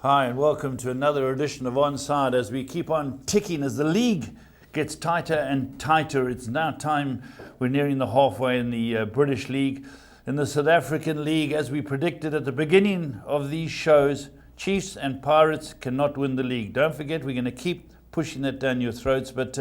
Hi and welcome to another edition of Onside as we keep on ticking as the league gets tighter and tighter. It's now time, we're nearing the halfway in the British League. In the South African League, as we predicted at the beginning of these shows, Chiefs and Pirates cannot win the league. Don't forget, we're going to keep pushing that down your throats, but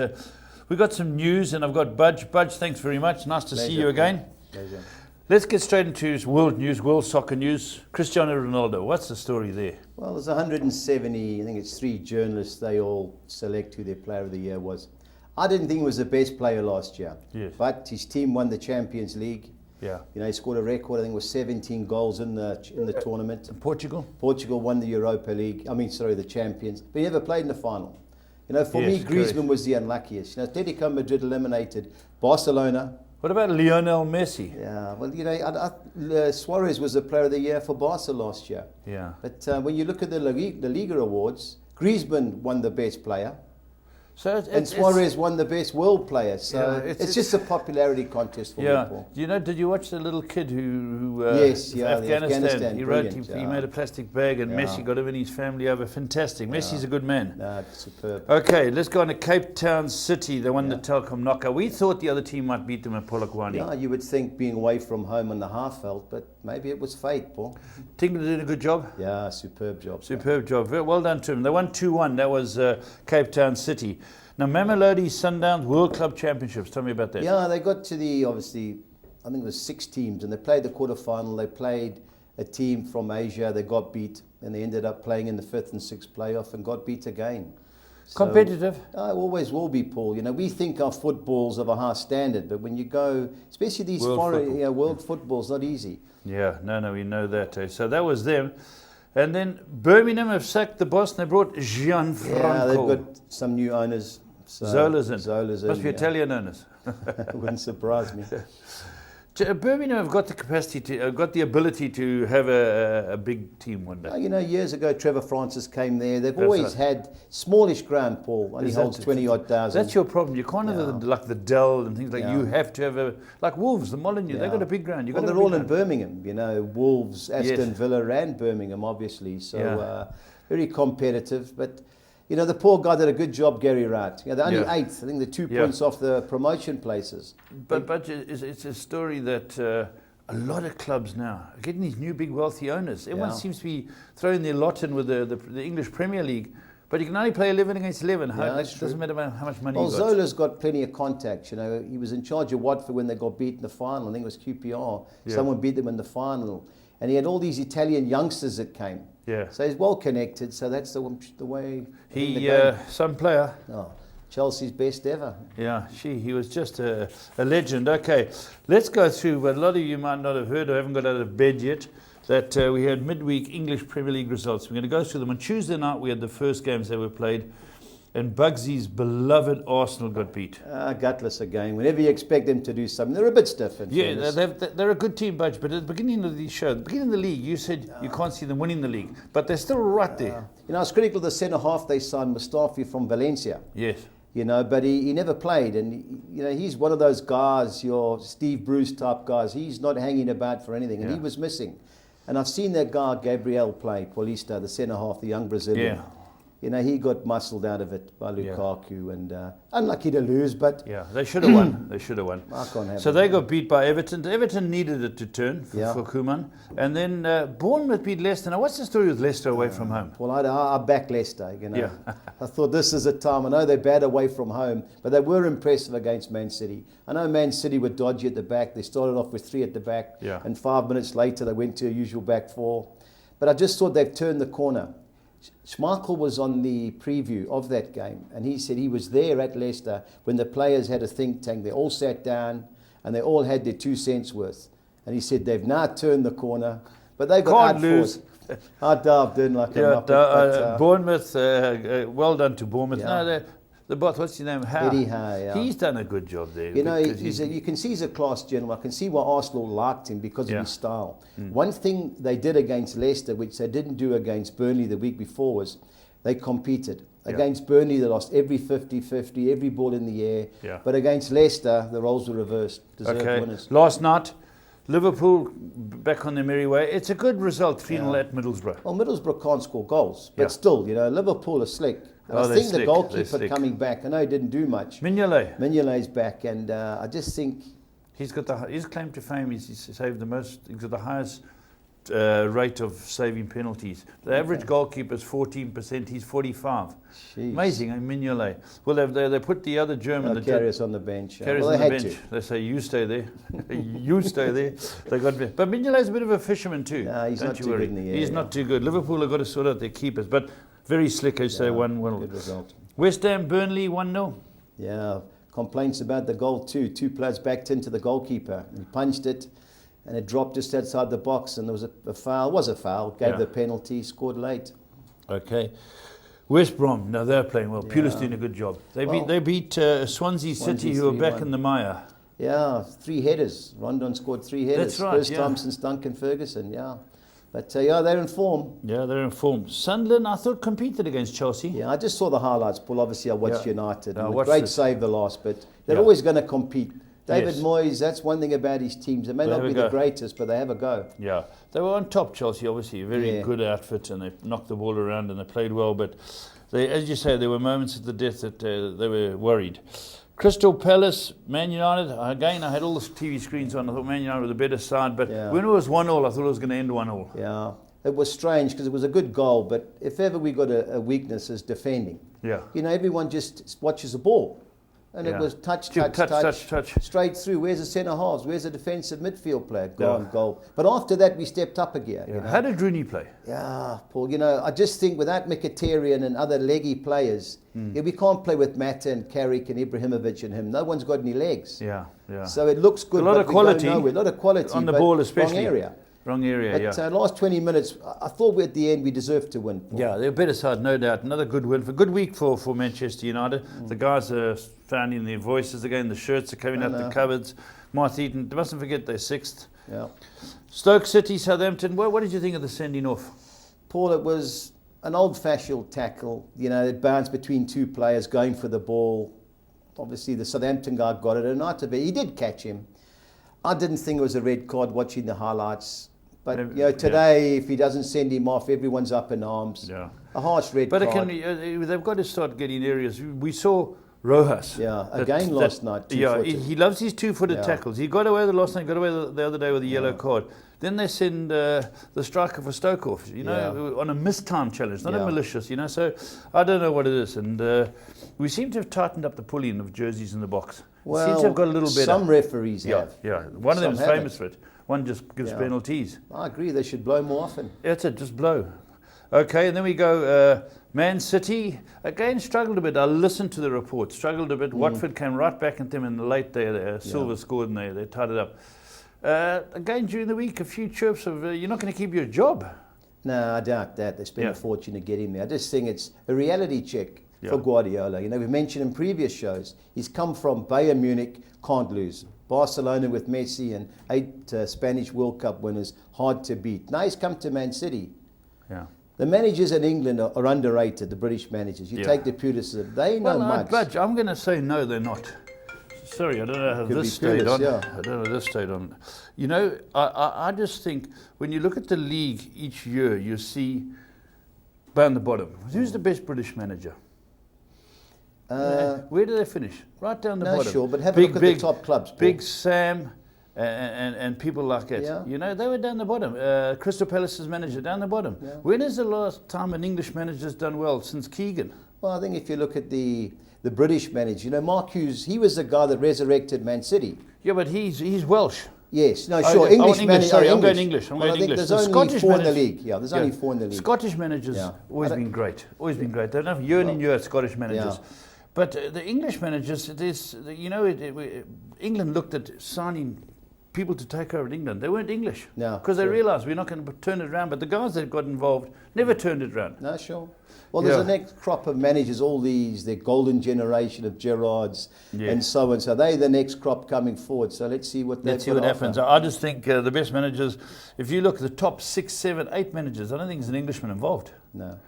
we've got some news and I've got Budge. Budge, thanks very much. Nice to see you again. Pleasure. Let's get straight into world news, world soccer news. Cristiano Ronaldo, what's the story there? Well, there's 170, I think it's 3 journalists, they all select who their player of the year was. I didn't think he was the best player last year, Yes. but his team won the Champions League. Yeah. You know, he scored a record, I think it was 17 goals in the tournament. And Portugal? Portugal won the the Champions, but he never played in the final. You know, for me, Yes, Griezmann correct. was the unluckiest. You know, Atletico Madrid eliminated Barcelona. What about Lionel Messi? Yeah, well, you know, Suarez was the player of the year for Barca last year. Yeah. But when you look at the Liga awards, Griezmann won the best player. So And Suarez won the best world player. So Yeah, it's just a popularity contest for people. Do you know? Did you watch the little kid who Yes, from yeah, the Afghanistan, He wrote. brilliant, He yeah. made a plastic bag, and Yeah. Messi got him and his family over. Fantastic. Messi's a good man. No, it's superb. Okay, let's go on to Cape Town City. They won the Telkom knockout. We thought the other team might beat them at Polokwane. Yeah, you would think being away from home on the half felt, but maybe it was fate, Paul. Tingler did a good job. Yeah, superb job. Superb job. Very well done to him. They won 2-1. That was Cape Town City. Now, Mamelodi Sundowns World Club Championships. Tell me about that. Yeah, they got to obviously, I think it was 6 teams, and they played the quarterfinal. They played a team from Asia. They got beat, and they ended up playing in the 5th and 6th playoff and got beat again. So, Competitive. always will be, Paul. You know, we think our football's of a high standard, but when you go, especially these World foreign, football. yeah, world football's not easy. Yeah, no, we know that. So that was them. And then Birmingham have sacked the boss and they brought Gianfranco. Yeah, they've got some new owners. So Zola's in. Zola's in. Must be yeah. Italian owners. Wouldn't surprise me. Birmingham have got the capacity to, got the ability to have a big team one day. You know, years ago, Trevor Francis came there. They've That's always right. had smallish ground, Paul. Only Is that- holds 20-odd thousand. That's your problem. You can't have like the Dell and things like Yeah. You have to have like Wolves, the Molineux. They've got a big ground. You've Well, got they're all in Birmingham. You know, Wolves, Aston Yes. Villa, and Birmingham, obviously. So Yeah. very competitive. But you know, the poor guy did a good job, Gary Wright. You know, they're only Yeah. 8th. I think they're 2 Yeah. points off the promotion places. But it's a story that a lot of clubs now are getting these new big wealthy owners. Everyone Yeah. seems to be throwing their lot in with the English Premier League. But you can only play 11 against 11. that's It doesn't true. matter how much money Well, you got. Zola's got plenty of contacts. You know, he was in charge of Watford when they got beat in the final. I think it was QPR. Yeah. Someone beat them in the final. And he had all these Italian youngsters that came. Yeah. So he's well connected. So that's the way. He, some player. Oh, Chelsea's best ever. Yeah, he was just a legend. Okay, let's go through what a lot of you might not have heard or haven't got out of bed yet, that we had midweek English Premier League results. We're going to go through them. On Tuesday night, we had the first games that were played, and Bugsy's beloved Arsenal got beat. Gutless again. Whenever you expect them to do something, they're a bit stiff. in Yeah, fairness. they're a good team, Budge, but at the beginning of the show, the beginning of the league, you said you can't see them winning the league, but they're still right there. You know, I was critical of the centre half they signed, Mustafi from Valencia. Yes. You know, but he never played, and you know he's one of those guys, your Steve Bruce type guys. He's not hanging about for anything, and he was missing. And I've seen that guy Gabriel play, Paulista, the centre half, the young Brazilian. Yeah. You know, he got muscled out of it by Lukaku, and unlucky to lose, but Yeah, they should have won. They should have won. I can't have So it. they got beat by Everton. Everton needed it to turn for Koeman. And then Bournemouth beat Leicester. Now, what's the story with Leicester away from home? Well, I back Leicester, you know. Yeah. I thought this is a time. I know they're bad away from home, but they were impressive against Man City. I know Man City were dodgy at the back. They started off with 3 at the back, Yeah. and 5 minutes later they went to a usual back 4. But I just thought they've turned the corner. Schmeichel was on the preview of that game, and he said he was there at Leicester when the players had a think tank. They all sat down, and they all had their 2 cents worth. And he said they've now turned the corner, but they've got Can't lose. I dived in like a Yeah, muppet, but, Bournemouth, well done to Bournemouth. Yeah. No, the boss, what's his name? Howe. Eddie Howe, yeah. He's done a good job there. You know, because you can see he's a class gentleman. I can see why Arsenal liked him because Yeah. of his style. One thing they did against Leicester, which they didn't do against Burnley the week before, was they competed. Against Burnley, they lost every 50-50, every ball in the air. Yeah. But against Leicester, the roles were reversed. Deserved Okay, winners. last night, Liverpool back on their merry way. It's a good result, 3-0 at Middlesbrough. Well, Middlesbrough can't score goals, but Yeah. still, Liverpool are slick. And I they're think the slick, goalkeeper they're slick. coming back, I know he didn't do much. Mignolet's back, and I just think he's got his claim to fame is he's saved the most. He's got the highest rate of saving penalties. The average goalkeeper is 14%. He's 45. Jeez. Amazing, Mignolet. Well, they put the other German, Karius on the bench. Karius Well, on they the had bench. to. They say you stay there. You stay there. They got, but Mignolet's a bit of a fisherman too. No, he's Don't not you too worry. good in the air, He's not too good. Liverpool have got to sort out their keepers, but very slick. I say 1-1. Good result. West Ham, Burnley 1-0. Yeah, complaints about the goal too. Two players backed into the goalkeeper. He punched it, and it dropped just outside the box, and there was a foul. Was a foul. Gave the penalty. Scored late. Okay. West Brom, no, they're playing well. Pulis doing a good job. They beat Swansea City, who are back in the mire. Yeah, 3 headers. Rondon scored 3 headers. That's right, First time since Duncan Ferguson, yeah. But they're in form. Yeah, they're in form. Sunderland, I thought, competed against Chelsea. Yeah, I just saw the highlights, Paul. Obviously, I watched United. Great save the last, but they're always going to compete. David Moyes, that's one thing about his teams. They may not be the greatest, but they have a go. Yeah, they were on top, Chelsea, obviously. A very good outfit, and they knocked the ball around and they played well. But they, as you say, there were moments at the death that they were worried. Crystal Palace, Man United. Again, I had all the TV screens on. I thought Man United were the better side. But when it was 1-1, I thought it was going to end 1-1. Yeah, it was strange because it was a good goal. But if ever we got a weakness, is defending. Yeah. Everyone just watches the ball. And it was touch, straight through. Where's the centre halves? Where's the defensive midfield player? Goal. But after that, we stepped up again. Yeah. How did Rooney play? Yeah, Paul. I just think without Mkhitaryan and other leggy players, we can't play with Mata and Carrick and Ibrahimovic and him. No one's got any legs. Yeah. So it looks good. A lot of quality. A lot of quality on the ball, especially. Wrong area. Wrong area, but last 20 minutes, I thought at the end we deserved to win. Paul. Yeah, they're a better side, no doubt. Another good win. Good week for Manchester United. The guys are finding their voices again. The shirts are coming out the cupboards. Marth Eaton, mustn't forget they're 6th. Yeah. Stoke City, Southampton. What did you think of the sending off? Paul, it was an old-fashioned tackle. It bounced between 2 players going for the ball. Obviously, the Southampton guy got it, and he did catch him. I didn't think it was a red card watching the highlights. But today, if he doesn't send him off, everyone's up in arms. Yeah. A harsh red card. But they've got to start getting areas. We saw Rojas. Yeah, again last night. Yeah, he loves his 2-footed tackles. He got away the last night, got away the other day with a yellow card. Then they send the striker for Stoke off, on a missed time challenge, not a malicious, So I don't know what it is. And we seem to have tightened up the pulling of jerseys in the box. Well, seems to have got a little better. Some referees have. Yeah, one of them is famous for it. One just gives penalties. I agree, they should blow more often. That's it, just blow. Okay, and then we go Man City. Again, struggled a bit. I listened to the report, struggled a bit. Watford came right back at them in the late there. Silva scored and they tied it up. Again, during the week, a few chirps of you're not going to keep your job. No, I doubt that. They spent a fortune to get him there. I just think it's a reality check for Guardiola. We've mentioned in previous shows, he's come from Bayern Munich, can't lose. Barcelona with Messi and 8 Spanish World Cup winners, hard to beat. Now he's come to Man City. Yeah. The managers in England are underrated, the British managers. You take the Pulis, they know much. But I'm going to say no, they're not. Sorry, I don't know how this stayed on. I don't know this stayed on. I just think when you look at the league each year, you see down the bottom. Who's the best British manager? Where do they finish? Right down the bottom. Sure, but have a look at the top clubs. Paul. Big Sam and people like that. Yeah. They were down the bottom. Crystal Palace's manager down the bottom. Yeah. When is the last time an English manager's done well? Since Keegan? Well, I think if you look at the British manager, Mark Hughes, he was the guy that resurrected Man City. Yeah, but he's Welsh. Yes, no, sure. English manager. Sorry, I'm going English. I think there's only Scottish 4 in the league. Yeah, there's only 4 in the league. Scottish managers always been great. Always been great. They don't have year in and year Scottish managers. Yeah. But the English managers, England looked at signing people to take over England. They weren't English. No. Because they realised we're not going to turn it around. But the guys that got involved never turned it around. No, sure. Well, there's a next crop of managers, all their golden generation of Gerrards and so on. So they're the next crop coming forward. So let's see what happens. I just think the best managers, if you look at the top 6, 7, 8 managers, I don't think there's an Englishman involved. No.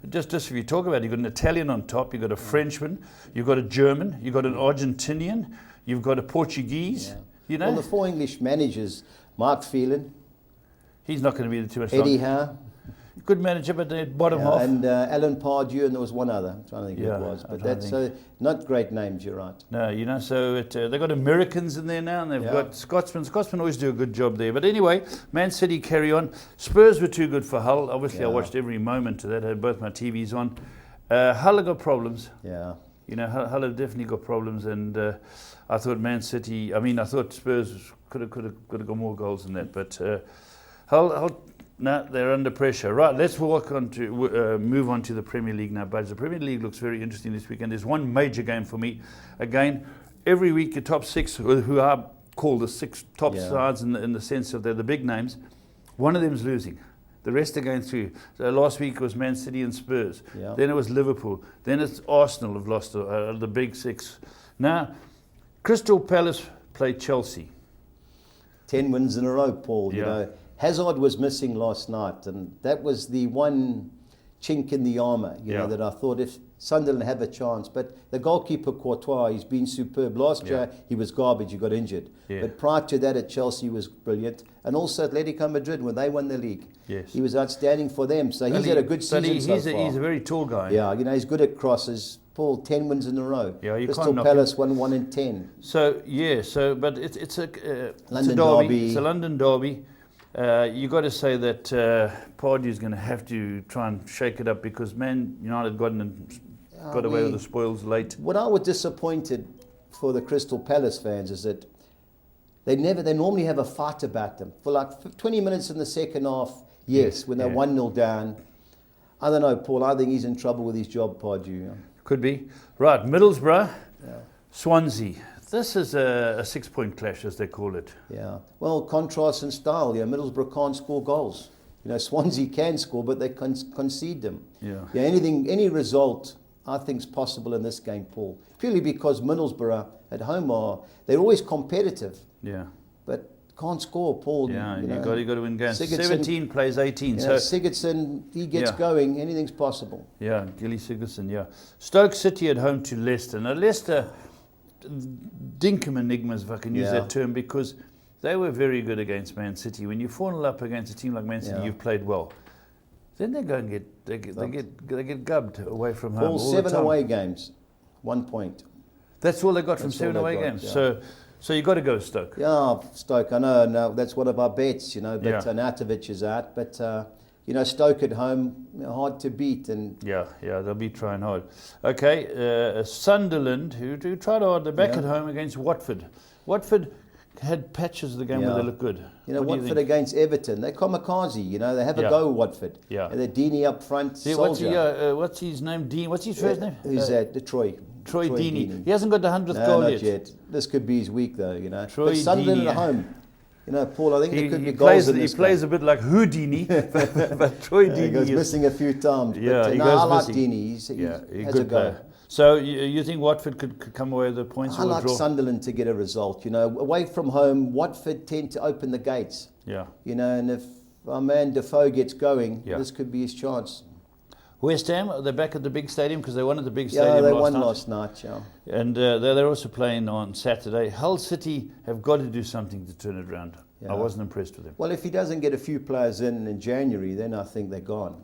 Just if you talk about it, you've got an Italian on top, you've got a Frenchman, you've got a German, you've got an Argentinian, you've got a Portuguese. Yeah. Well, the 4 English managers, Mark Phelan, He's not going to be there too much Eddie longer. Howe. Good manager, but the bottom half. And Alan Pardew, and there was one other. I'm trying to think who it was. But that's not great names, you're right. No, you know, so they've got Americans in there now, and they've got Scotsmen. Scotsmen always do a good job there. But anyway, Man City carry on. Spurs were too good for Hull. Obviously, I watched every moment of that. I had both my TVs on. Hull have got problems. Yeah. You know, Hull have definitely got problems, and I thought I thought Spurs could have got more goals than that. But Hull, no, they're under pressure. Right, let's move on to the Premier League now, Budge. The Premier League looks very interesting this weekend. There's one major game for me. Again, every week your top six, who are called the six top sides in the sense of they're the big names, one of them's losing. The rest are going through. So last week was Man City and Spurs. Yeah. Then it was Liverpool. Then it's Arsenal have lost the big six. Now, Crystal Palace played Chelsea. 10 wins in a row, Paul. You know, Hazard was missing last night, and that was the one chink in the armour, you know, that I thought if Sunderland have a chance. But the goalkeeper, Courtois, he's been superb. Last year, he was garbage, he got injured. Yeah. But prior to that at Chelsea, he was brilliant. And also Atletico Madrid, when they won the league. Yes. He was outstanding for them. So he's had a good season so far. He's a very tall guy. Yeah, you know, he's good at crosses. Paul, 10 wins in a row. Yeah, you Crystal Palace won 1 in 10. So, but it's a London derby. It's a London derby. You got to say that Pardew is going to have to try and shake it up because Man United got away with the spoils late. What I was disappointed for the Crystal Palace fans is that they normally have a fight about them. For like 20 minutes in the second half, when they're 1-0 down. I don't know, Paul, I think he's in trouble with his job, Pardew. Could be. Right, Middlesbrough, Swansea. This is a 6-point clash, as they call it. Yeah. Well, contrast in style. Yeah, Middlesbrough can't score goals. You know, Swansea can score, but they concede them. Yeah. Any result, I think, is possible in this game, Paul. Purely because Middlesbrough at home they're always competitive. Yeah. But can't score, Paul. Yeah, you got to win games. 17 plays 18. So Sigurdsson, he gets going. Anything's possible. Yeah, Gilly Sigurdsson. Yeah. Stoke City at home to Leicester. Now Leicester, dinkum enigmas, if I can use that term, because they were very good against Man City. When you 4-0 up against a team like Man City, you've played well. Then they go and get gubbed away from home. All 7 away games, 1 point. That's all they got from 7 away games. Yeah. So you got to go Stoke. Yeah, Stoke. I know. No, that's one of our bets. You know, but Arnautovic is out. But you know, Stoke at home, hard to beat. And they'll be trying hard. Okay, Sunderland, who tried hard, they're back at home against Watford. Watford had patches of the game where they look good. You know, Watford against Everton, they're kamikaze. You know, they have a go, Watford. Yeah. And they're Deeney up front. What's his name? Dean. What's his first name? Who's that? Troy Deeney. He hasn't got the 100th goal yet. This could be his week, though. You know, but Sunderland at home. You know, Paul, I think there could be goals in this He plays a bit like Houdini, but Troy Deeney he goes missing a few times. Yeah, but, I like Deeney. He's a good player. So you think Watford could come away with the points? I like Sunderland to get a result. You know, away from home, Watford tend to open the gates. Yeah. You know, and if our man Defoe gets going, this could be his chance. West Ham, they're back at the big stadium because they won at the big stadium last night. Yeah, they won last night, And they're also playing on Saturday. Hull City have got to do something to turn it around. Yeah. I wasn't impressed with them. Well, if he doesn't get a few players in January, then I think they're gone.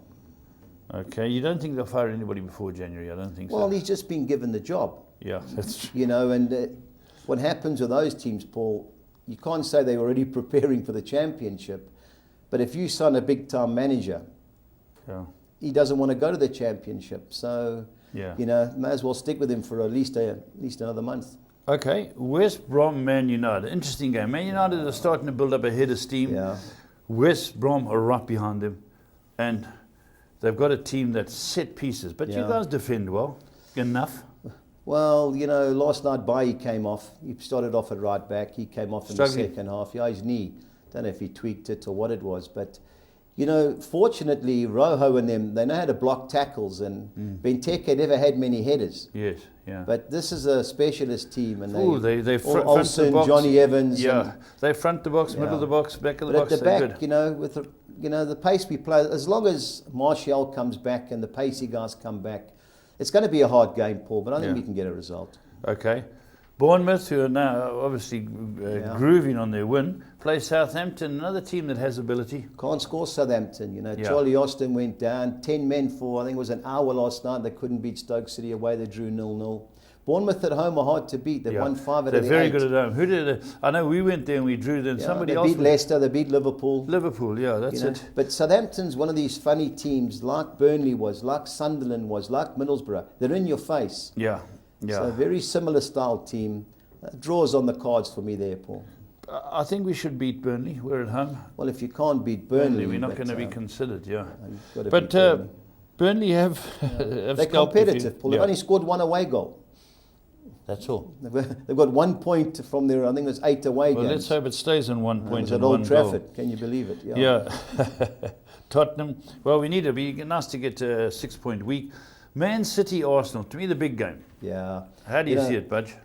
Okay, you don't think they'll fire anybody before January? I don't think so. Well, he's just been given the job. Yeah, that's true. You know, and what happens with those teams, Paul, you can't say they're already preparing for the championship, but if you sign a big-time manager, he doesn't want to go to the championship. So, you know, may as well stick with him for at least another month. Okay, West Brom, Man United. Interesting game. Man United are starting to build up a head of steam. Yeah. West Brom are right behind them. And they've got a team that's set pieces. But you guys defend well. Enough. Well, you know, last night Bailly came off. He started off at right back. He came off in the second half. Yeah, his knee. Don't know if he tweaked it or what it was. But, you know, fortunately, Rojo and them, they know how to block tackles. And Benteke never had many headers. Yes, yeah. But this is a specialist team. And they front Olsen, the box. Johnny Evans. Yeah, they front the box, middle of the box, back of the box. At the back, you know, with the pace we play, as long as Martial comes back and the pacey guys come back, it's going to be a hard game, Paul, but I think we can get a result. Okay. Bournemouth, who are now obviously grooving on their win, play Southampton, another team that has ability. Can't score Southampton, Charlie Austin went down, 10 men for, I think it was an hour last night. They couldn't beat Stoke City away. They drew 0-0. Bournemouth at home are hard to beat. They've won 5 out of the 8. They're very good at home. Who did? I know we went there and we drew them. Somebody else. They beat Leicester. They beat Liverpool. Liverpool, yeah, that's it. But Southampton's one of these funny teams, like Burnley was, like Sunderland was, like Middlesbrough. They're in your face. Yeah. So a very similar style team. Draws on the cards for me there, Paul. I think we should beat Burnley. We're at home. Well, if you can't beat Burnley, we're not going to be considered. But Burnley have they're competitive, Paul. They've only scored 1 away goal. That's all. They've got 1 point from their, I think it was 8 away games. Well, let's hope it stays in 1 point. At Old Trafford. Can you believe it? Yeah. Tottenham. Well, we need to be nice to get to a 6-point week. Man City, Arsenal. To me, the big game. Yeah. How do you see it, Budge?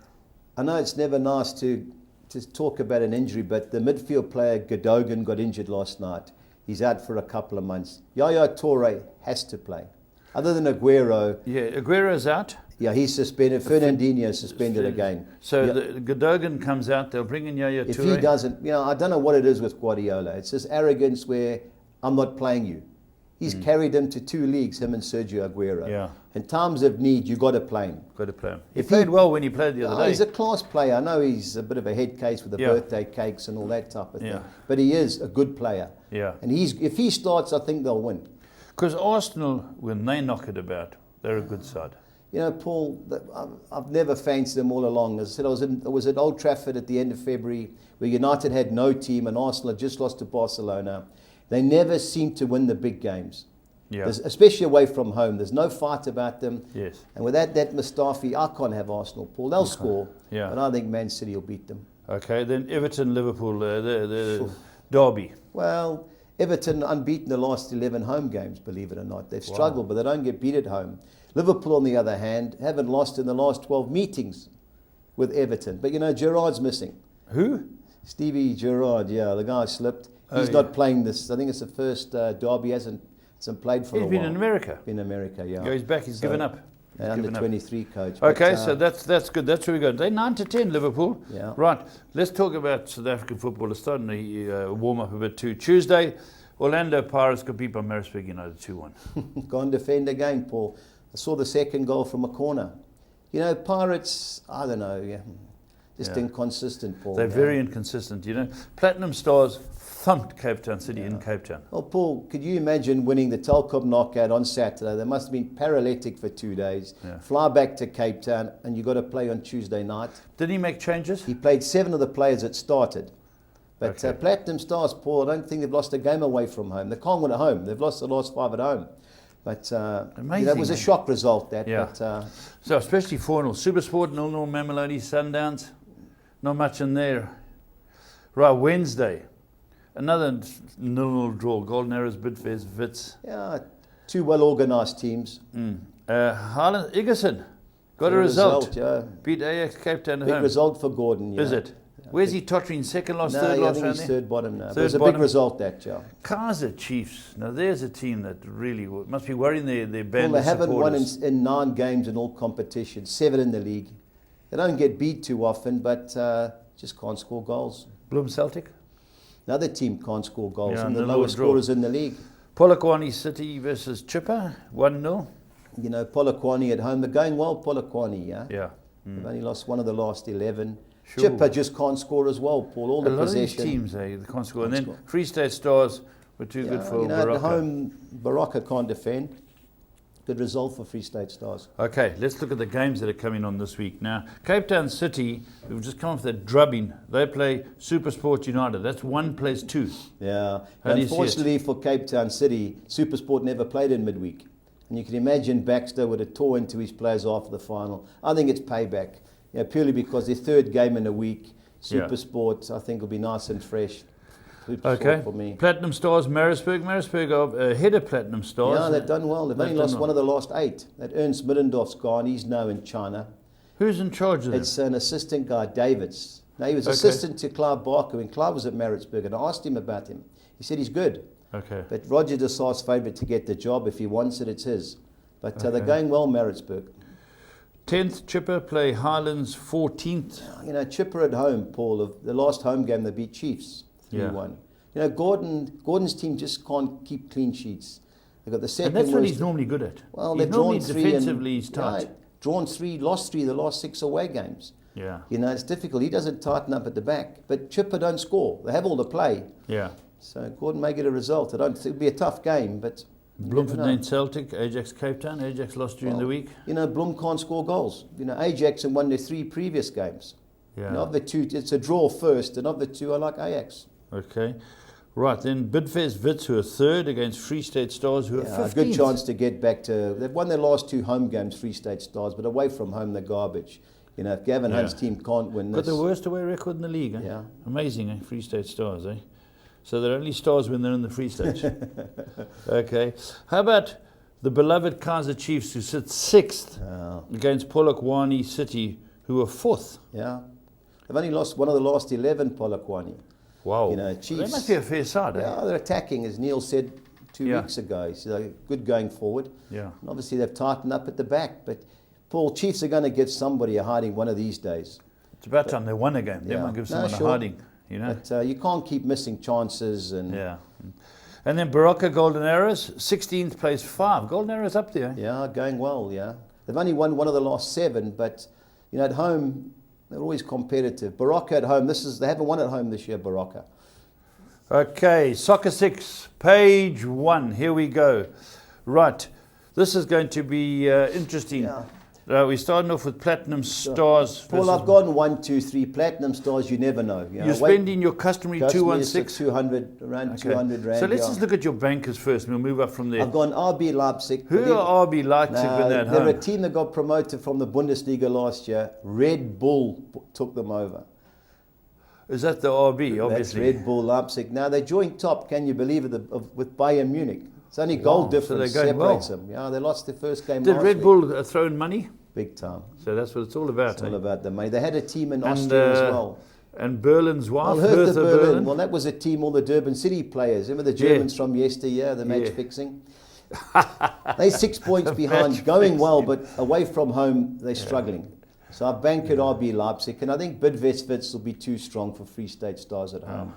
I know it's never nice to talk about an injury, but the midfield player Gundogan got injured last night. He's out for a couple of months. Yaya Toure has to play. Other than Aguero. Yeah, Aguero's out. Yeah, he's suspended. Fernandinho is suspended again. So the Gundogan comes out. They'll bring in Yaya Toure. If he doesn't, I don't know what it is with Guardiola. It's this arrogance where I'm not playing you. He's carried him to 2 leagues, him and Sergio Aguero. Yeah. In times of need, you got to play him. Got to play him. He played well when he played the other day. He's a class player. I know he's a bit of a head case with the birthday cakes and all that type of thing. But he is a good player. Yeah. And if he starts, I think they'll win. Because Arsenal, when they knock it about, they're a good side. Paul, I've never fancied them all along. As I said, I was at Old Trafford at the end of February, where United had no team and Arsenal had just lost to Barcelona. They never seem to win the big games. Yeah. Especially away from home. There's no fight about them. Yes. And with that Mustafi, I can't have Arsenal, Paul. They'll score. Yeah. But I think Man City will beat them. Okay, then Everton, Liverpool, the derby. Well, Everton unbeaten the last 11 home games, believe it or not. They've struggled, but they don't get beat at home. Liverpool, on the other hand, haven't lost in the last 12 meetings with Everton. But, Gerrard's missing. Who? Stevie Gerrard, the guy slipped. He's not playing this. I think it's the first derby. He hasn't played for a while. He's been in America. Been in America, yeah. He's back. He's given up. Under 23 coach. Okay, so that's good. That's where we go. They're 9-10, Liverpool. Yeah. Right. Let's talk about South African football. It's starting to warm up a bit too. Tuesday, Orlando Pirates got beat by Maritzburg United 2-1. Go and defend again, Paul. I saw the second goal from a corner. Pirates, I don't know, just inconsistent, Paul. They're very inconsistent, Platinum Stars thumped Cape Town City in Cape Town. Well, Paul, could you imagine winning the Telkom knockout on Saturday? They must have been paralytic for 2 days. Yeah. Fly back to Cape Town, and you got to play on Tuesday night. Did he make changes? He played 7 of the players that started. But Platinum Stars, Paul, I don't think they've lost a game away from home. They can't win at home. They've lost the last 5 at home. But that was a shock result, that. Yeah. But, so especially 4-0. Supersport, 0-0, Mamelodi, Sundowns. Not much in there. Right, Wednesday. Another 0-0 draw. Golden Arrows, Bidvest, Wits. Yeah, 2 well-organised teams. Highland, Iggerson got a result. Yeah. Beat Ajax Cape Town at Big home. result for Gordon. Is it? Where's he tottering? Second last, third I last think round he's there? third bottom now. Third But it was a bottom. big result, that, yeah. Kaiser Chiefs. Now there's a team that really must be worrying their band Well, they of haven't won supporters. in 9 games in all competitions, 7 in the league. They don't get beat too often, but just can't score goals. Bloom Celtic. Another team can't score goals, Yeah, and the and the lowest draw. scorers in the league. Polokwane City versus Chippa, 1-0. Polokwane at home. They're going well, Polokwane, yeah? Yeah. They've only lost 1 of the last 11. Sure. Chippa just can't score as well, Paul. All A the lot of these possession. teams, they can't score. And then score. Free State Stars were too good for At Baraka. home, Baraka can't defend. Good result for Free State Stars. Okay, let's look at the games that are coming on this week. Now, Cape Town City, who've just come off that drubbing, they play Supersport United. That's 1 plays 2. Yeah. How do you see it? Unfortunately for Cape Town City, Supersport never played in midweek. And you can imagine Baxter would have tore into his players after the final. I think it's payback. Purely because their 3rd game in a week. Supersport, I think, will be nice and fresh. Okay. For me. Platinum Stars, Maritzburg. Maritzburg are ahead of Platinum Stars. Yeah, they've done well. They've only lost 1 of the last 8. That Ernst Middendorf's gone. He's now in China. Who's in charge of them? It's an assistant guy, Davids. Now, he was assistant to Clive Barker when Clive was at Maritzburg, and I asked him about him. He said he's good. Okay. But Roger Desar's favourite to get the job. If he wants it, it's his. But they're going well, Maritzburg. 10th, Chipper play Highlands 14th. You know, Chipper at home, Paul, the last home game they beat Chiefs 3-1. You know, Gordon's team just can't keep clean sheets. They've got the second And that's what worst. he's normally good at. Well, He's they've normally drawn 3 defensively he's tight. Yeah, drawn 3, lost 3 the last 6 away games. Yeah. You know, it's difficult. He doesn't tighten up at the back. But Chipper don't score. They have all the play. Yeah. So Gordon may get a result. I don't think it'll be a tough game, but Bloemfontein Celtic, Ajax Cape Town. Ajax lost during the week. You know, Bloem can't score goals. You know, Ajax have won their 3 previous games. Yeah. You know, of the 2, it's a draw first, and of the 2, I like Ajax. Okay. Right, then Bidvest Wits, who are 3rd against Free State Stars, who are 15th. A good chance to get back to... They've won their last 2 home games, Free State Stars, but away from home, they're garbage. You know, if Gavin Hunt's team can't win this... Got the worst away record in the league, eh? Yeah. Amazing, eh? Free State Stars, eh? So they're only Stars when they're in the Free State. Okay. How about the beloved Kaizer Chiefs, who sit 6th against Polokwane City, who are 4th? Yeah. They've only lost one of the last 11, Polokwane. Wow. You know, Chiefs... They must be a fair side, eh? Yeah, they're attacking, as Neil said 2 weeks ago. So they're good going forward. Yeah. And obviously, they've tightened up at the back. But, Paul, Chiefs are going to give somebody a hiding one of these days. It's about time they won a game. They might give someone a hiding, you know. But you can't keep missing chances. And yeah. And then Baraka Golden Arrows, 16th place 5. Golden Arrows up there. Yeah, going well, yeah. They've only won one of the last 7, but, you know, at home... They're always competitive. Baraka at home. They haven't won at home this year, Baraka. Okay, Soccer 6, page 1. Here we go. Right. This is going to be interesting. Yeah. We're starting off with Platinum Stars. Paul, I've gone 1, 2, 3. Platinum Stars, you never know. You know, You're spending your customary 216. 200, around 200 Rand. So let's just look at your bankers first, and we'll move up from there. I've gone RB Leipzig. Who are RB Leipzig when they're at home? They're a team that got promoted from the Bundesliga last year. Red Bull took them over. Is that the RB, obviously? That's Red Bull Leipzig. Now, they joined top, can you believe it, with Bayern Munich. It's only goal difference separates them. Yeah, they lost their first game last week. Did Red Bull throw in money? Big time. So that's what it's all about. It's all about the money. They had a team in Austria as well. And Berlin's wife, Hertha Berlin. Well, that was a team, all the Durban City players. Remember the Germans from yesteryear, the match fixing? They're 6 points behind, going well, but away from home, they're struggling. So I bank at RB Leipzig, and I think Bidvest Wits will be too strong for Free State Stars at home.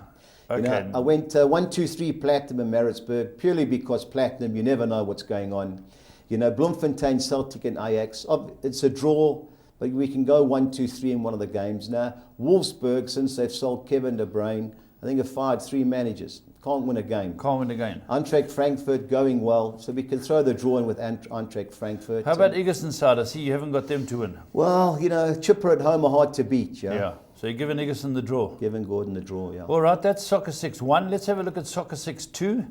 Okay. You know, I went 1, 2, 3 Platinum in Maritzburg, purely because Platinum, you never know what's going on. You know, Bloemfontein, Celtic and Ajax, it's a draw, but we can go 1, 2, 3 in one of the games. Now, Wolfsburg, since they've sold Kevin De Bruyne, I think have fired 3 managers. Can't win a game. Can't win a game. Eintracht Frankfurt going well, so we can throw the draw in with Eintracht Frankfurt. How about Egerton side? I see you haven't got them to win. Well, you know, Chipper at home are hard to beat, Yeah. So you're giving Egerton the draw. Giving Gordon the draw, yeah. All right, that's Soccer 6-1. Let's have a look at Soccer 6-2.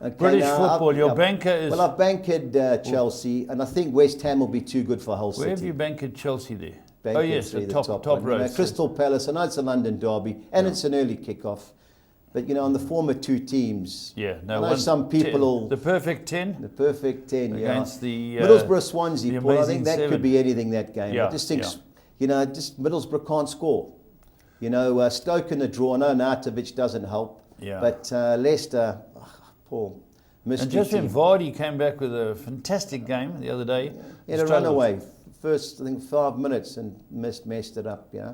Okay, British football. Your banker is... Well, I've banked Chelsea, and I think West Ham will be too good for Hull City. Where have you banked Chelsea there? Banked yes, the top one. row. You know, Crystal Palace, I know it's a London derby, and it's an early kickoff. But, you know, on the former 2 teams, I know some people... The perfect 10? The perfect 10, against the... Middlesbrough Swansea, Paul, I think that 7. could be anything, that game. Yeah, I just think, you know, just Middlesbrough can't score. You know, Stoke in the draw, I know Nartovic doesn't help. Yeah. But Leicester, Paul... And just when Vardy came back with a fantastic game the other day. He had a runaway. First, I think, 5 minutes and messed it up, yeah.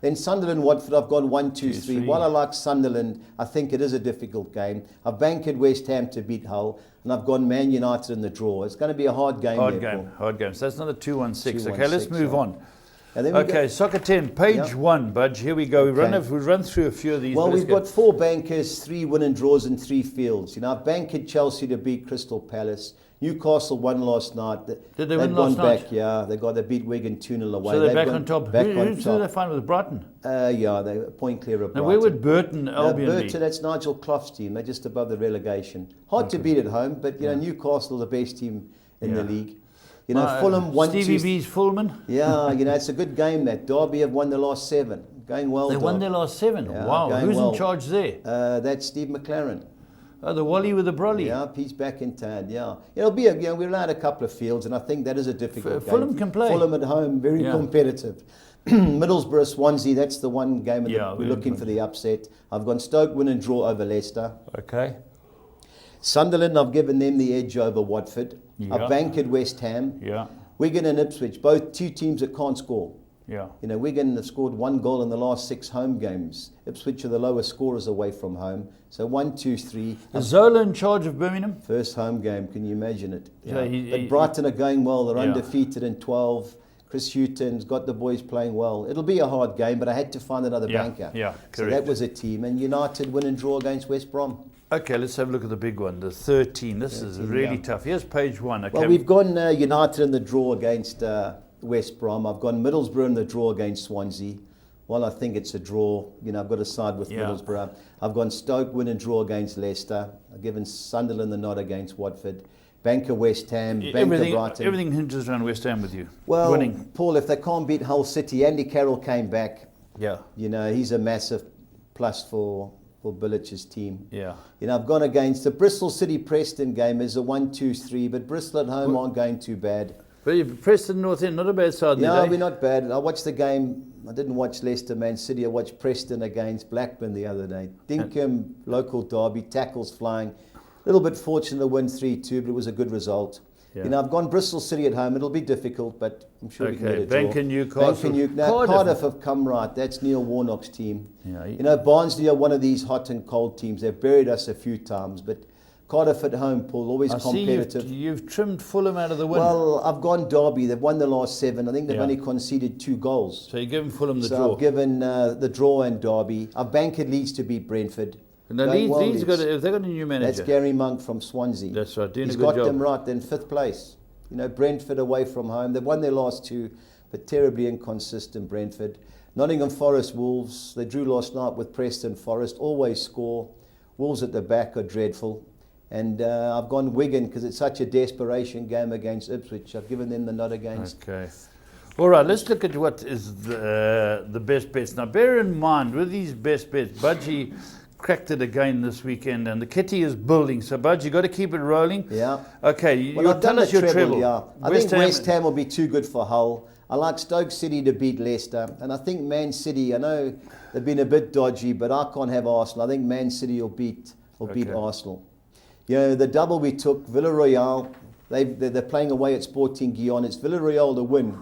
Then Sunderland, Watford, I've gone 1, 2, 3. While I like Sunderland, I think it is a difficult game. I've banked West Ham to beat Hull, and I've gone Man United in the draw. It's going to be a hard game. Hard game. So that's another 2-1-6. Okay, let's move on. Okay, Soccer 10, page 1, Budge. Here we go. We've run through a few of these. Well, we've got 4 bankers, 3 win and draws in 3 fields. You know, I've banked Chelsea to beat Crystal Palace. Newcastle won last night. Did they win last night? Yeah, they beat Wigan 2-0 away. So they're back on top. Who did they find with Brighton? Yeah, they're a point clear of Brighton. Now, where would Burton Albion be? Burton, that's Nigel Clough's team. They're just above the relegation. Hard to beat at home, but, you know, Newcastle the best team in the league. You know, Fulham won. Stevie B's Fulham. Yeah, you know, it's a good game, that. Derby have won the last 7. Going well. They won their last 7. Yeah, wow. Who's in charge there? That's Steve McLaren. Oh, the Wally with the brolly. Yeah, he's back in town, yeah. It'll be, we're allowed a couple of fields, and I think that is a difficult game. Fulham can play. Fulham at home, very competitive. Middlesbrough, Swansea, that's the one game we're looking for the upset. I've gone Stoke win and draw over Leicester. Okay. Sunderland, I've given them the edge over Watford. I've banked West Ham. Yeah. Wigan and Ipswich, both two teams that can't score. Yeah. You know, Wigan have scored 1 goal in the last 6 home games. Ipswich are the lowest scorers away from home. So 1, 2, 3. Is Zola in charge of Birmingham? First home game, can you imagine it? Yeah, But Brighton are going well. They're Yeah. undefeated in 12. Chris Hughton's got the boys playing well. It'll be a hard game, but I had to find another banker. Yeah, So correct. that was a team. And United win and draw against West Brom. Okay, let's have a look at the big one, the 13. This is 13, really yeah. tough. Here's page 1. Okay. Well, we've gone United in the draw against West Brom. I've gone Middlesbrough in the draw against Swansea. Well, I think it's a draw. You know, I've got to side with Yeah. Middlesbrough. I've gone Stoke win and draw against Leicester. I've given Sunderland the nod against Watford. Banker West Ham, banker Brighton. Everything hinges around West Ham with you. Well, winning. Paul, if they can't beat Hull City, Andy Carroll came back. Yeah. You know, he's a massive plus for Billich's team. Yeah. You know, I've gone against the Bristol City Preston game is a 1-2-3, but Bristol at home aren't going too bad. But Preston North End, not a bad side. Yeah, today. we're not bad. I watched the game. I didn't watch Leicester Man City. I watched Preston against Blackburn the other day. Dinkum, local derby, tackles flying. A little bit fortunate to win 3-2, but it was a good result. Yeah. You know, I've gone Bristol City at home. It'll be difficult, but I'm sure we can get a draw. Bank Newcastle. Now, Cardiff have come right. That's Neil Warnock's team. Yeah, You know, Barnsley are one of these hot and cold teams. They've buried us a few times, but Cardiff at home, Paul, always I see competitive. you've trimmed Fulham out of the win. Well, I've gone Derby. They've won the last 7. I think they've Yeah. only conceded 2 goals. So you're giving Fulham the So draw. I've given the draw and Derby. I've banked Leeds to beat Brentford. Now, Going well, Leeds got they've got a new manager. That's Gary Monk from Swansea. That's right, doing He's a good got job. them right. They're in 5th place. You know, Brentford away from home. They've won their last 2, but terribly inconsistent, Brentford. Nottingham Forest, Wolves. They drew last night with Preston Forest. Always score. Wolves at the back are dreadful. And I've gone Wigan because it's such a desperation game against Ipswich. I've given them the nod against. Okay. All right, let's look at what is the best bets. Now, bear in mind, with these best bets, Budgie cracked it again this weekend, and the kitty is building. So, Budgie, you got to keep it rolling. Yeah. Okay, Well, I've done tell us the your treble. Yeah. I think West Ham will be too good for Hull. I like Stoke City to beat Leicester. And I think Man City, I know they've been a bit dodgy, but I can't have Arsenal. I think Man City will beat Arsenal. You know, the double we took, Villarreal, they're playing away at Sporting Gijón. It's Villarreal to win.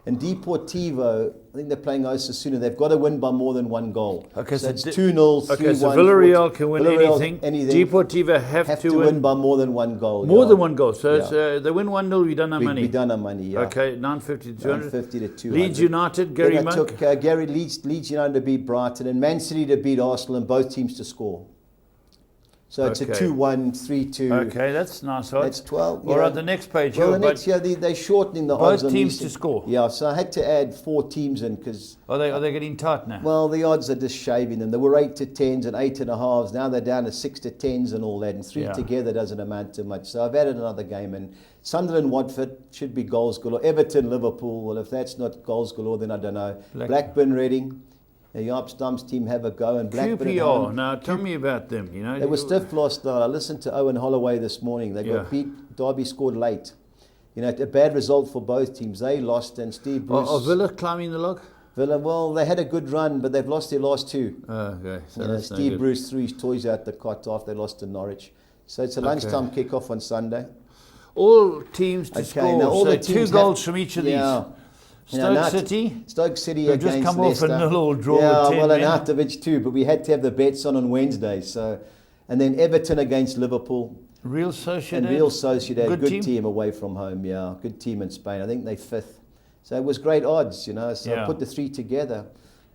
And Deportivo, I think they're playing Osasuna. They've got to win by more than 1 goal. Okay, so it's 2-0, 3-1. Okay, so Villarreal can win Villarreal, anything. Deportivo have to win by more than 1 goal. More yeah. than 1 goal. So Yeah. it's, they win 1-0, we done our money. We done our money, yeah. Okay, 950 to 200. 950 to 200. Leeds United, Gary Then I Monk. took Leeds United to beat Brighton and Man City to beat Arsenal and both teams to score. So it's Okay. a 2-1, 3-2. Okay, that's nice odds. That's 12. All right, the next page. Well, here, the next year they're shortening the both odds on teams these. to score. Yeah, so I had to add 4 teams in because, Are they getting tight now? well, the odds are just shaving them. They were 8 to 10s and 8.5s. Now they're down to 6 to 10s and all that. And 3 Yeah. together doesn't amount to much. So I've added another game in. Sunderland, Watford should be goals galore. Everton, Liverpool. Well, if that's not goals galore, then I don't know. Blackburn, Reading. The Yarp Stumps team have a go. And Blackburn at QPR. home. Now, tell me about them. You know, They were stiff last night. I listened to Owen Holloway this morning. They Yeah. got beat. Derby scored late. You know, a bad result for both teams. They lost, and Steve Bruce. Are Villa climbing the log? Villa, well, they had a good run, but they've lost their last 2. Okay, so You know, that's no Steve good. Bruce threw his toys out the cot after they lost to Norwich. So it's a lunchtime kick-off on Sunday. All teams to Okay, score. now all So the 2 teams goals have- from each of Yeah. these. You know, Stoke Nat- City. Stoke City They've against just come Leicester. off a 0 draw Yeah, with 10 well, and men. Arnautovic too, but we had to have the bets on Wednesday. So, and then Everton against Liverpool. Real Sociedad. And Real Sociedad, Good good team away from home, yeah. Good team in Spain. I think they're 5th. So it was great odds, you know. So I Yeah. put the 3 together,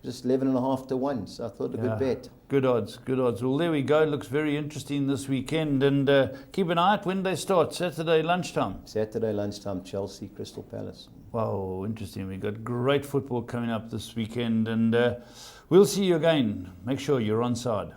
just 11.5 to 1. So I thought a good bet. Good odds, good odds. Well, there we go. Looks very interesting this weekend. And keep an eye out when they start. Saturday lunchtime. Saturday lunchtime, Chelsea, Crystal Palace. Wow, interesting. We've got great football coming up this weekend. And we'll see you again. Make sure you're on side.